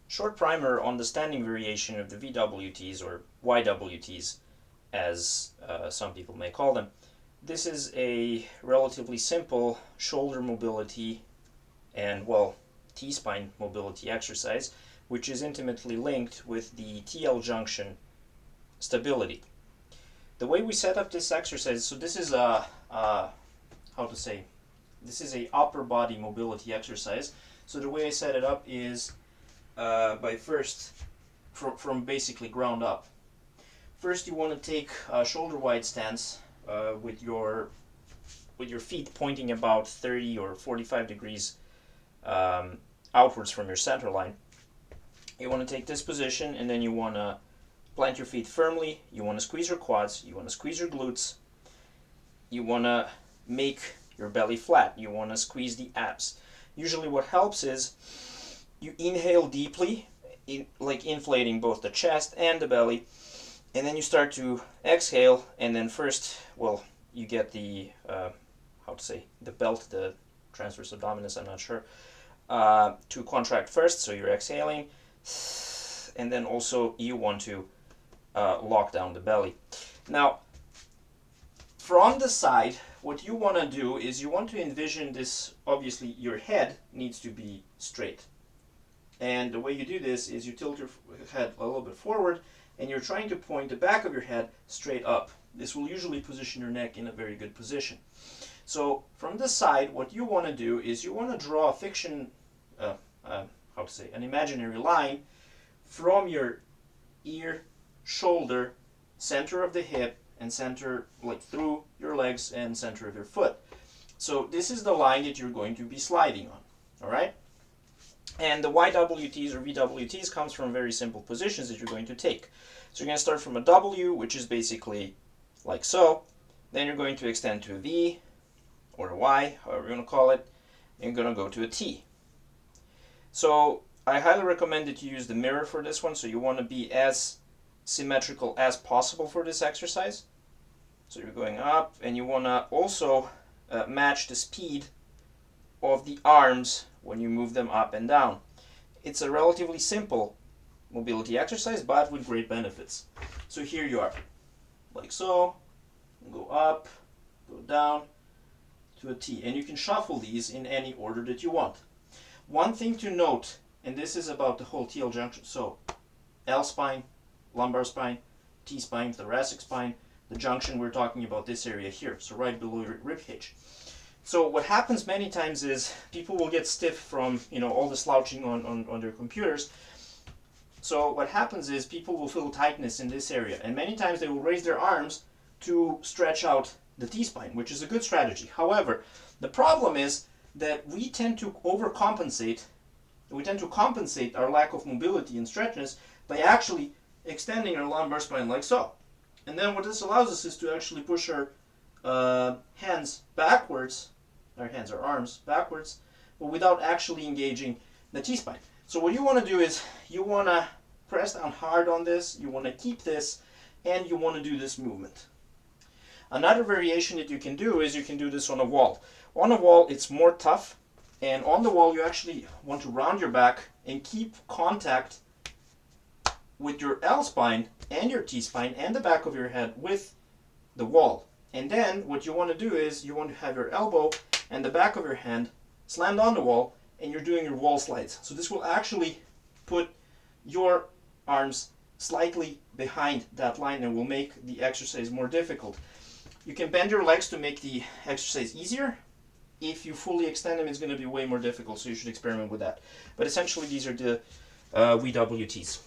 Short primer on the standing variation of the VWTs, or YWTs as some people may call them. This is a relatively simple shoulder mobility and, well, T-spine mobility exercise, which is intimately linked with the TL junction stability. The way we set up this exercise, so this is a upper body mobility exercise. So the way I set it up is by first, from basically ground up. First, you want to take a shoulder wide stance with your feet pointing about 30 or 45 degrees outwards from your center line. You want to take this position, and then you want to plant your feet firmly. You want to squeeze your quads. You want to squeeze your glutes. You want to make your belly flat. You want to squeeze the abs. Usually what helps is you inhale deeply, like inflating both the chest and the belly, and then you start to exhale, and then first, well, you get the, the belt, the transverse abdominis, I'm not sure, to contract first, so you're exhaling, and then also you want to lock down the belly. Now, from the side, what you want to do is you want to envision this, obviously your head needs to be straight. And the way you do this is you tilt your head a little bit forward, and you're trying to point the back of your head straight up. This will usually position your neck in a very good position. So from the side, what you want to do is you want to draw an imaginary line from your ear, shoulder, center of the hip, and center, like through your legs and center of your foot. So this is the line that you're going to be sliding on, all right? And the YWTs or VWTs comes from very simple positions that you're going to take. So you're going to start from a W, which is basically like so. Then you're going to extend to a V or a Y, however you want to call it. And you're going to go to a T. So I highly recommend that you use the mirror for this one. So you want to be as symmetrical as possible for this exercise. So you're going up, and you want to also match the speed of the arms when you move them up and down. It's a relatively simple mobility exercise, but with great benefits. So here you are, like so, go up, go down to a T, and you can shuffle these in any order that you want. One thing to note, and this is about the whole TL junction, so L spine, lumbar spine, T spine, thoracic spine, the junction, we're talking about this area here, so right below your rib cage. So what happens many times is people will get stiff from all the slouching on their computers. So what happens is people will feel tightness in this area, and many times they will raise their arms to stretch out the T-spine, which is a good strategy. However, the problem is that we tend to overcompensate. We tend to compensate our lack of mobility and stretchiness by actually extending our lumbar spine like so. And then what this allows us is to actually push our hands backwards, our arms backwards, but without actually engaging the T-spine. So what you want to do is you want to press down hard on this, you want to keep this, and you want to do this movement. Another variation that you can do is you can do this on a wall. On a wall, it's more tough, and on the wall you actually want to round your back and keep contact with your L spine and your T spine and the back of your head with the wall. And then what you want to do is you want to have your elbow and the back of your hand slammed on the wall, and you're doing your wall slides. So this will actually put your arms slightly behind that line and will make the exercise more difficult. You can bend your legs to make the exercise easier. If you fully extend them, it's going to be way more difficult, so you should experiment with that. But essentially, these are the VWTs.